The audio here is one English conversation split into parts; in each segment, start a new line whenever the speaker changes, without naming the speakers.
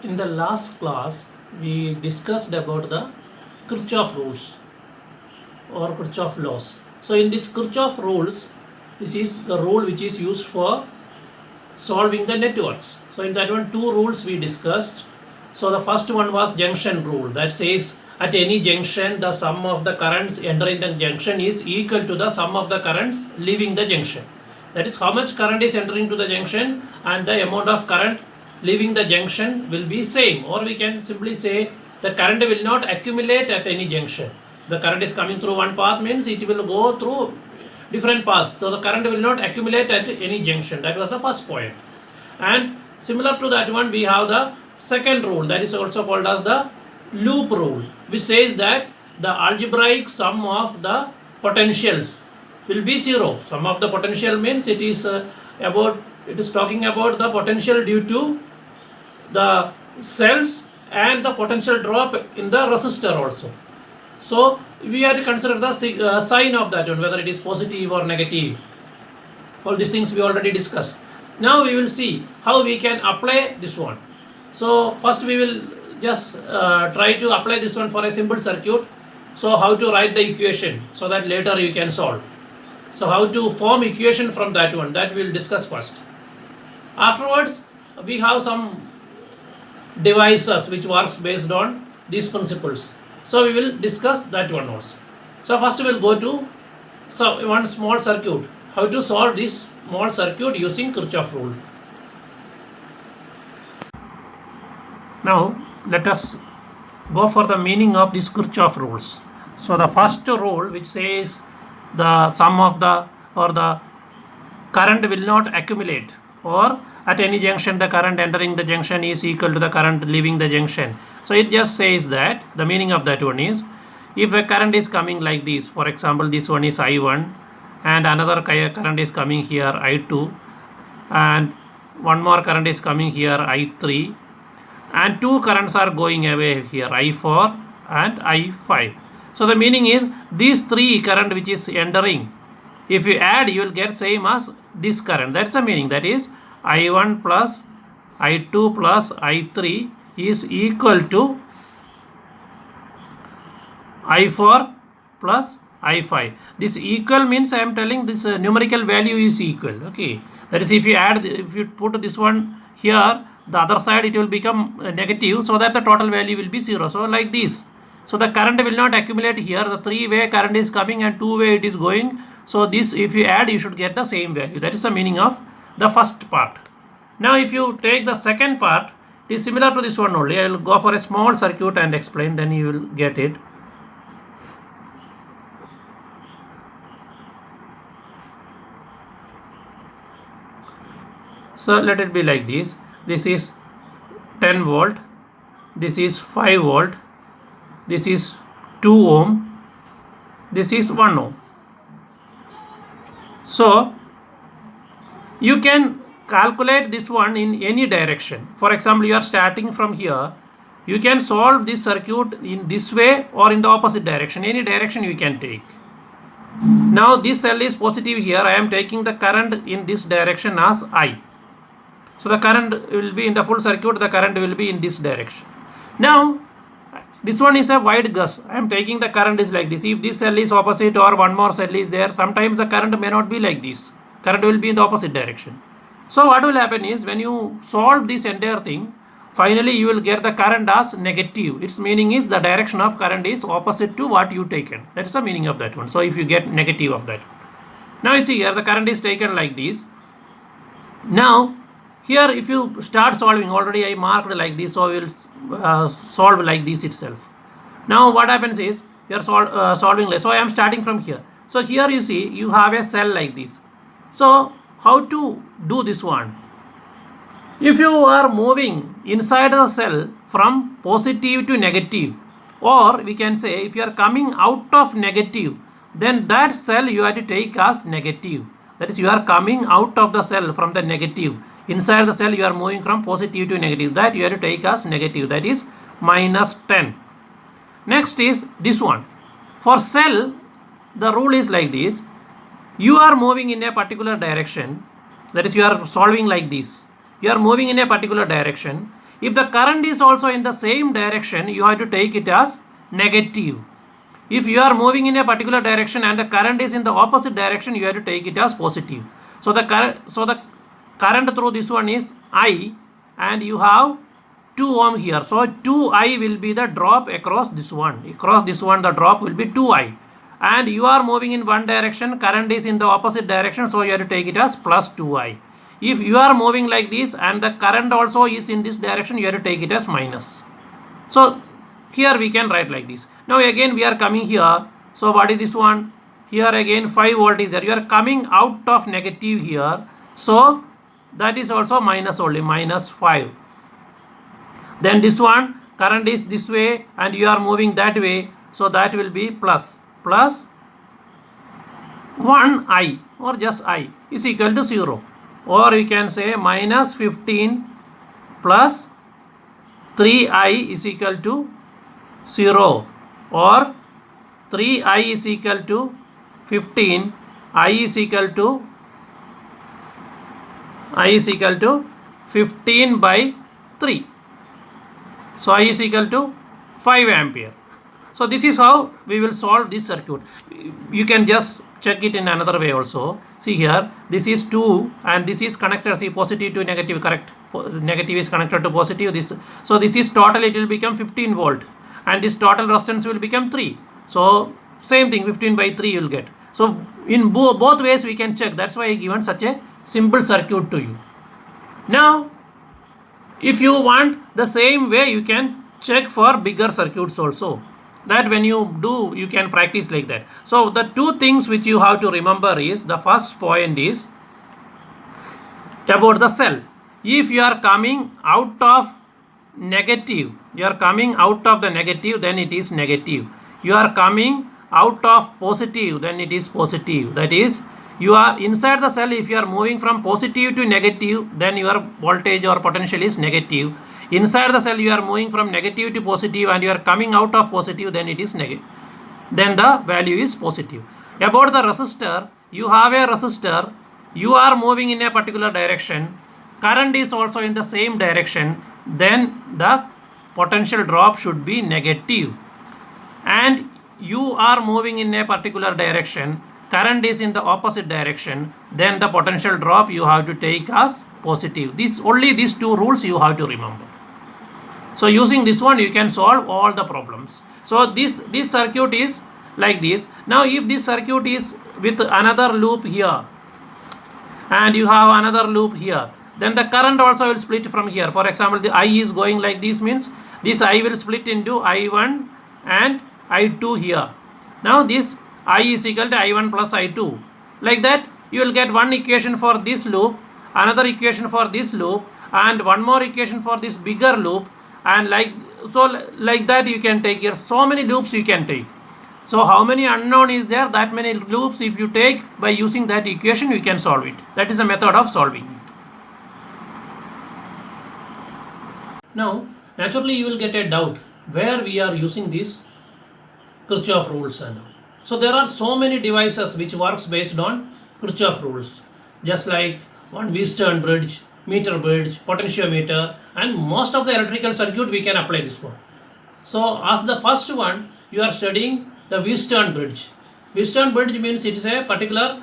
In the last class, we discussed about the Kirchhoff rules or Kirchhoff laws. So in this Kirchhoff rules, this is the rule which is used for solving the networks. So in that one, two rules we discussed. So the first one was junction rule, that says at any junction the sum of the currents entering the junction is equal to the sum of the currents leaving the junction. That is how much current is entering to the junction and the amount of current leaving the junction will be same, or we can simply say the current will not accumulate at any junction. The current is coming through one path means it will go through different paths, so the current will not accumulate at any junction. That was the first point. And similar to that one, we have the second rule, that is also called as the loop rule, which says that the algebraic sum of the potentials will be zero. Sum of the potential means it is talking about the potential due to the cells and the potential drop in the resistor also. So we have to consider the sign of that one, whether it is positive or negative. All these things we already discussed. Now we will see how we can apply this one. So first we will just try to apply this one for a simple circuit. So how to write the equation so that later you can solve. So how to form equation from that one, that we will discuss first. Afterwards we have some devices which works based on these principles. So we will discuss that one also. So first we will go to one small circuit, how to solve this small circuit using Kirchhoff rule. Now let us go for the meaning of these Kirchhoff rules. So the first rule, which says the sum of the current will not accumulate, or at any junction the current entering the junction is equal to the current leaving the junction. So it just says that the meaning of that one is, if a current is coming like this, for example this one is I1 and another current is coming here I2 and one more current is coming here I3 and two currents are going away here, I4 and I5. So the meaning is these three current which is entering, if you add you will get same as this current. That's the meaning, that is I1 plus I2 plus I3 is equal to I4 plus I5. This equal means I am telling this numerical value is equal. Okay, that is if you add, if you put this one here, the other side it will become negative, so that the total value will be 0. So like this, so the current will not accumulate here. The three-way current is coming and two-way it is going. So this, if you add, you should get the same value. That is the meaning of the first part. Now if you take the second part, it is similar to this one only. I will go for a small circuit and explain, then you will get it. So let it be like this. This is 10 volt, this is 5 volt, this is 2 ohm, this is 1 ohm. So you can calculate this one in any direction. For example, you are starting from here, you can solve this circuit in this way or in the opposite direction. Any direction you can take. Now this cell is positive here, I am taking the current in this direction as I. So the current will be in the full circuit, the current will be in this direction. Now this one is a wide guess. I am taking the current is like this. If this cell is opposite or one more cell is there, sometimes the current may not be like this. Current will be in the opposite direction. So what will happen is, when you solve this entire thing, finally you will get the current as negative. Its meaning is the direction of current is opposite to what you taken. That's the meaning of that one. So if you get negative of that. Now you see here the current is taken like this. Now here if you start solving, already I marked like this, so we will solve like this itself. Now what happens is, you are solving like, so I am starting from here. So here you see you have a cell like this. So how to do this one? If you are moving inside the cell from positive to negative, or we can say if you are coming out of negative, then that cell you have to take as negative. That is, you are coming out of the cell from the negative. Inside the cell you are moving from positive to negative, that you have to take as negative, that is minus 10. Next is this one. For cell the rule is like this. You are moving in a particular direction, that is you are solving like this, you are moving in a particular direction. If the current is also in the same direction, you have to take it as negative. If you are moving in a particular direction and the current is in the opposite direction, you have to take it as positive. So the current through this one is I, and you have 2 ohm here. So 2I will be the drop across this one. Across this one, the drop will be 2I. And you are moving in one direction, current is in the opposite direction, so you have to take it as plus 2I. If you are moving like this and the current also is in this direction, you have to take it as minus. So here we can write like this. Now again we are coming here. So what is this one? Here again 5 volt is there. You are coming out of negative here. So that is also minus only, minus 5. Then this one, current is this way and you are moving that way. So that will be plus 1I or just I is equal to 0. Or we can say minus 15 plus 3I is equal to 0, or 3I is equal to 15, I is equal to 15 by 3. So I is equal to 5 ampere. So this is how we will solve this circuit. You can just check it in another way also. See here, this is 2 and this is connected, see, positive to negative, correct? Negative is connected to positive. So this is total, it will become 15 volt, and this total resistance will become 3. So same thing, 15 by 3 you will get. So in both ways we can check. That's why I given such a simple circuit to you. Now if you want the same way, you can check for bigger circuits also. That when you do, you can practice like that. So the 2 things which you have to remember is, the first point is about the cell. If you are coming out of negative, then it is negative. You are coming out of positive, then it is positive. That is, you are inside the cell. If you are moving from positive to negative, then your voltage or potential is negative. Inside the cell you are moving from negative to positive and you are coming out of positive, then it is negative. Then the value is positive. About the resistor, you have a resistor, you are moving in a particular direction, current is also in the same direction, then the potential drop should be negative. And you are moving in a particular direction, current is in the opposite direction, then the potential drop you have to take as positive. Only these 2 rules you have to remember. So using this one you can solve all the problems. So this circuit is like this. Now if this circuit is with another loop here and you have another loop here, then the current also will split from here. For example, the I is going like this, means this I will split into I1 and I2 here. Now this I is equal to I1 plus I2. Like that you will get one equation for this loop, another equation for this loop, and one more equation for this bigger loop, and like that you can take here. So many loops you can take. So how many unknown is there, that many loops if you take, by using that equation you can solve it. That is a method of solving it. Now naturally you will get a doubt where we are using these Kirchhoff rules and all. So there are so many devices which works based on Kirchhoff rules, just like one Wheatstone bridge, meter bridge, potentiometer, and most of the electrical circuit we can apply this one. So as the first one, you are studying the Wheatstone bridge. Wheatstone bridge means it is a particular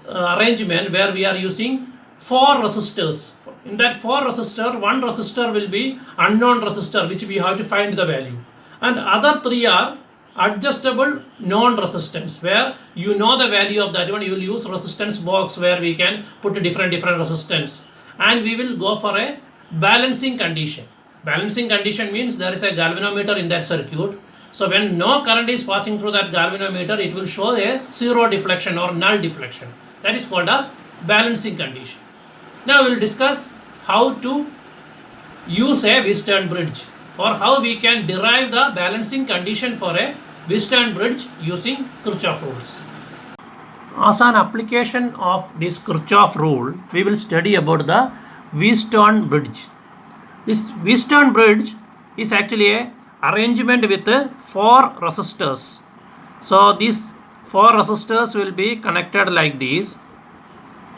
arrangement where we are using 4 resistors. In that 4 resistor, one resistor will be unknown resistor which we have to find the value, and other 3 are adjustable non-resistance, where you know the value of that one. You will use resistance box where we can put different resistance, and we will go for a balancing condition. Balancing condition means there is a galvanometer in that circuit. So when no current is passing through that galvanometer, it will show a 0 deflection or null deflection. That is called as balancing condition. Now we will discuss how to use a Wheatstone bridge, or how we can derive the balancing condition for a Wheatstone bridge using Kirchhoff rules. As an application of this Kirchhoff rule, we will study about the Wheatstone bridge. This Wheatstone bridge is actually a arrangement with 4 resistors. So these 4 resistors will be connected like this,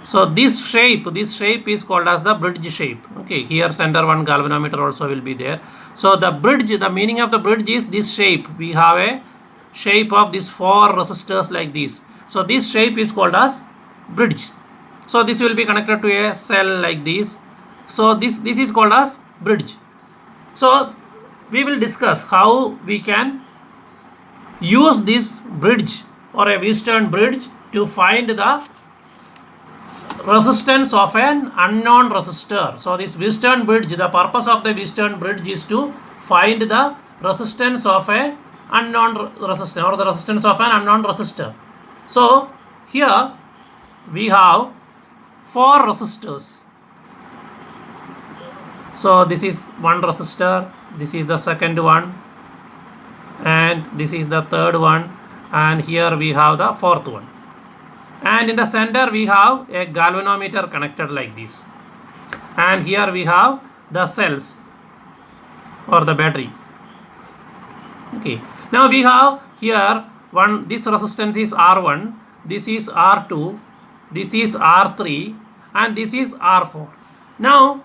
So this shape is called as the bridge shape. Okay, here center one galvanometer also will be there. So the bridge, the meaning of the bridge is this shape. We have a shape of these four resistors like this. So this shape is called as bridge. So this will be connected to a cell like this. So this is called as bridge. So we will discuss how we can use this bridge or a Wheatstone bridge to find the resistance of an unknown resistor. So this Wheatstone bridge, the purpose of the Wheatstone bridge is to find the resistance of a unknown resistor or the resistance of an unknown resistor. So here we have four resistors. So this is one resistor, this is the second one, and this is the third one, and here we have the fourth one. And in the center we have a galvanometer connected like this, and here we have the cells or the battery. Okay, now we have here one, this resistance is R1, this is R2, this is R3, and this is R4. Now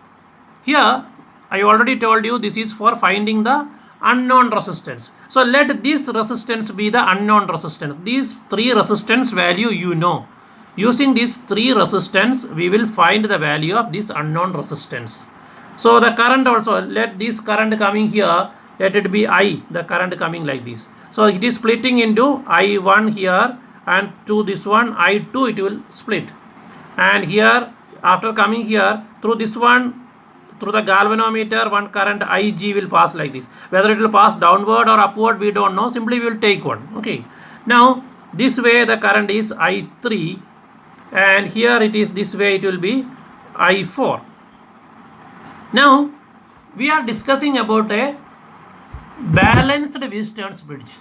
here I already told you this is for finding the unknown resistance. So let this resistance be the unknown resistance. These three resistance value you know. Using these three resistance we will find the value of this unknown resistance. So the current also, let this current coming here, let it be I, the current coming like this. So it is splitting into I1 here, and to this one I2 it will split. And here after coming here through this one, through the galvanometer, one current Ig will pass like this. Whether it will pass downward or upward we don't know, simply we will take one. Okay, now this way the current is I3, and here it is this way, it will be I4. Now we are discussing about a balanced Wheatstone's bridge.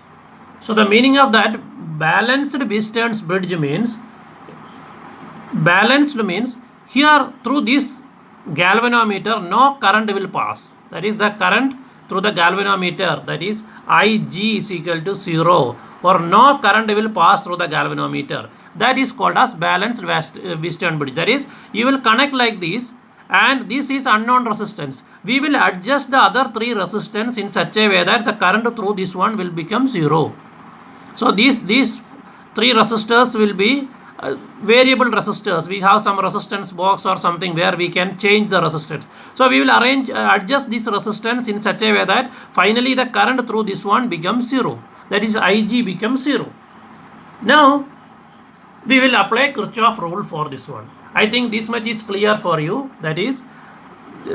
So the meaning of that balanced Wheatstone's bridge means, balanced means here through this galvanometer no current will pass. That is the current through the galvanometer, that is Ig is equal to 0, or no current will pass through the galvanometer. That is called as balanced Wheatstone bridge. That is, you will connect like this, and this is unknown resistance. We will adjust the other three resistance in such a way that the current through this one will become 0. So these three resistors will be variable resistors. We have some resistance box or something where we can change the resistance. So we will adjust this resistance in such a way that finally the current through this one becomes 0. That is, Ig becomes 0. Now we will apply Kirchhoff rule for this one. I think this much is clear for you. That is,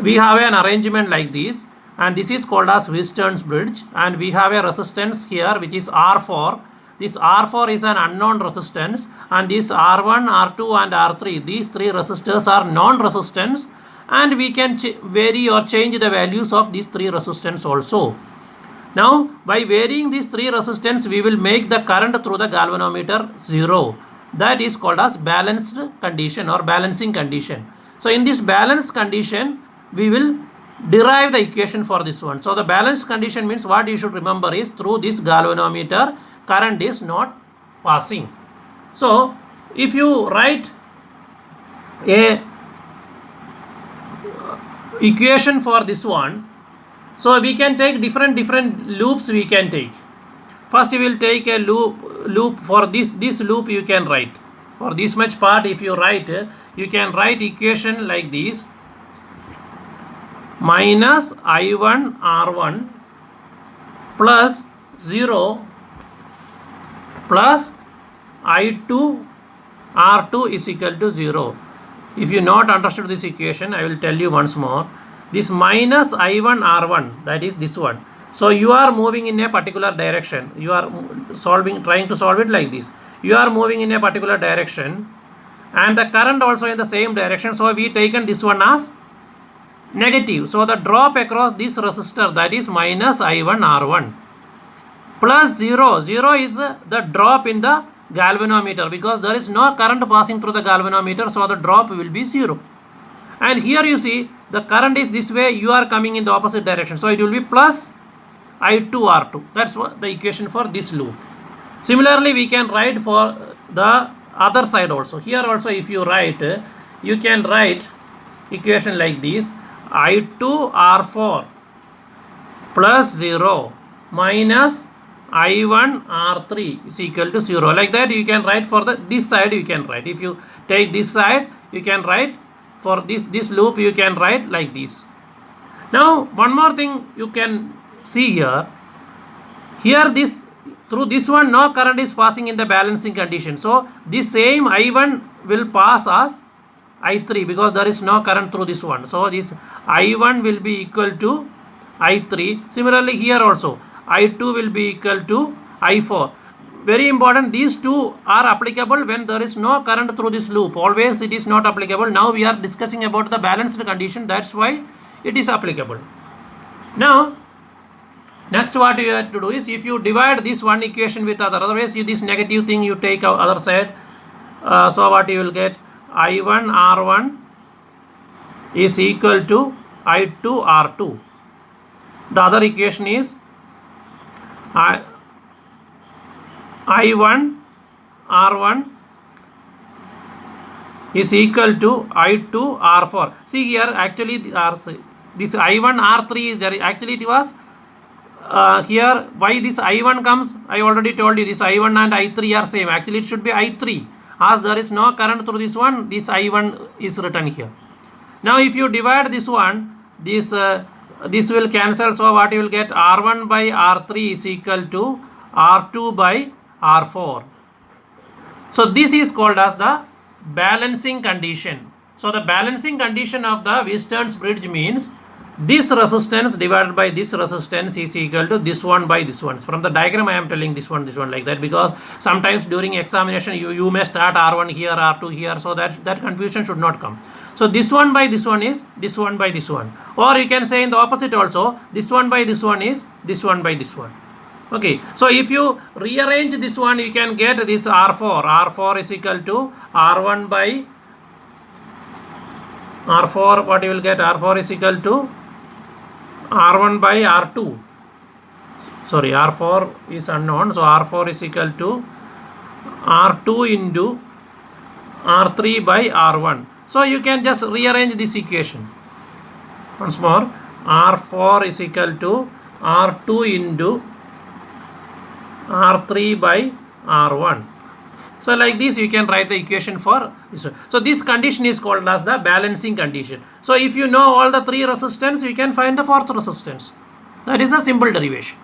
we have an arrangement like this, and this is called as Wheatstone's bridge, and we have a resistance here which is R4. This R4 is an unknown resistance, and this R1, R2 and R3, these three resistors are non-resistance, and we can vary or change the values of these three resistance also. Now by varying these three resistance we will make the current through the galvanometer 0. That is called as balanced condition or balancing condition. So in this balanced condition we will derive the equation for this one. So the balanced condition means, what you should remember is, through this galvanometer current is not passing. So if you write a equation for this one, so we can take different loops we can take. First we will take a loop for this loop you can write. For this much part if you write, you can write equation like this: minus I1 R1 plus 0 plus I2 R2 is equal to 0. If you not understood this equation, I will tell you once more. This minus I1 R1, that is this one. So you are moving in a particular direction. You are trying to solve it like this. You are moving in a particular direction, and the current also in the same direction. So we taken this one as negative. So the drop across this resistor, that is minus I1 R1, plus 0. 0 is the drop in the galvanometer, because there is no current passing through the galvanometer, so the drop will be 0. And here you see the current is this way, you are coming in the opposite direction, so it will be plus I2 R2. That's what the equation for this loop. Similarly we can write for the other side also. Here also if you write, you can write equation like this: I2 R4 plus 0 minus I1 R3 is equal to 0. Like that you can write for this side. You can write, if you take this side, you can write for this loop, you can write like this. Now one more thing you can see here. Here this, through this one no current is passing in the balancing condition. So this same I1 will pass as I3 because there is no current through this one. So this I1 will be equal to I3. Similarly here also I2 will be equal to I4. Very important, these two are applicable when there is no current through this loop. Always it is not applicable. Now we are discussing about the balanced condition, that's why it is applicable. Now next what you have to do is, if you divide this one equation with other, otherwise this negative thing you take out other side, so what you will get, I1 R1 is equal to I2 R2. The other equation is I1 R1 is equal to I2 R4. See here, actually this I1 R3 is there. Actually it was here. Why this I1 comes? I already told you, this I1 and I3 are same. Actually it should be I3. As there is no current through this one, this I1 is written here. Now if you divide this one, this will cancel. So what you will get, R1 by R3 is equal to R2 by R4. So this is called as the balancing condition. So the balancing condition of the Weisstein's bridge means this resistance divided by this resistance is equal to this one by this one. From the diagram I am telling this one like that, because sometimes during examination you may start R1 here, R2 here, so that confusion should not come. So this one by this one is this one by this one, or you can say in the opposite also, this one by this one is this one by this one. Okay, so if you rearrange this one, you can get this R4. R4 is equal to R1 by R4. What you will get, R4 is equal to R1 by R2. Sorry, R4 is unknown, so R4 is equal to R2 into R3 by R1. So you can just rearrange this equation. Once more, R4 is equal to R2 into R3 by R1. So like this you can write the equation for this one. So this condition is called as the balancing condition. So if you know all the three resistance, you can find the fourth resistance. That is a simple derivation.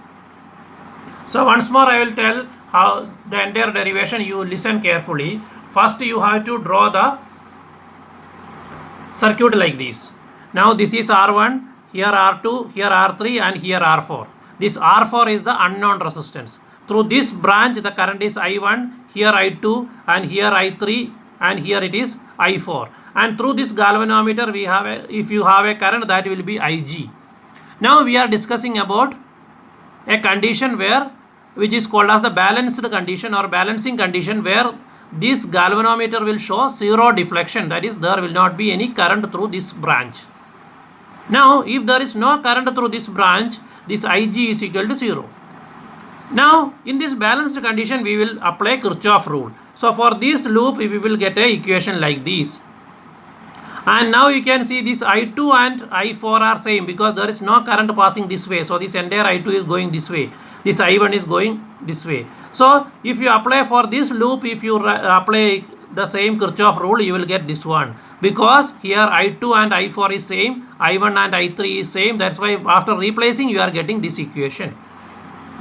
So once more I will tell how the entire derivation. You listen carefully. First you have to draw the circuit like this. Now this is R1, here R2, here R3 and here R4. This R4 is the unknown resistance. Through this branch the current is I1, here I2 and here I3 and here it is I4. And through this galvanometer we have if you have a current, that will be Ig. Now we are discussing about a condition which is called as the balanced condition or balancing condition, where this galvanometer will show zero deflection, that is there will not be any current through this branch. Now if there is no current through this branch, this Ig is equal to 0. Now in this balanced condition we will apply Kirchhoff rule. So for this loop we will get a equation like this. And now you can see this I2 and I4 are same because there is no current passing this way. So this entire I2 is going this way. This I1 is going this way. So if you apply for this loop, if you apply the same Kirchhoff rule, you will get this one. Because here I2 and I4 is same, I1 and I3 is same. That's why after replacing you are getting this equation.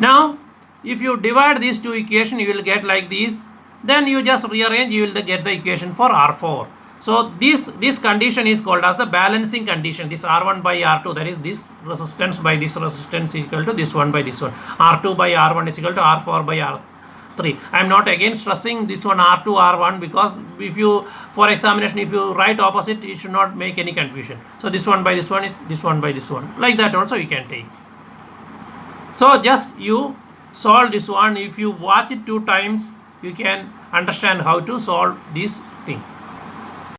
Now if you divide these two equations, you will get like this. Then you just rearrange, you will get the equation for R4. So this condition is called as the balancing condition. This R1 by R2, that is this resistance by this resistance is equal to this one by this one. R2 by R1 is equal to R4 by R3. I am not again stressing this one R2 R1, because if you for examination if you write opposite, it should not make any confusion. So this one by this one is this one by this one. Like that also you can take. So just you solve this one. If you watch it 2 times, you can understand how to solve this thing.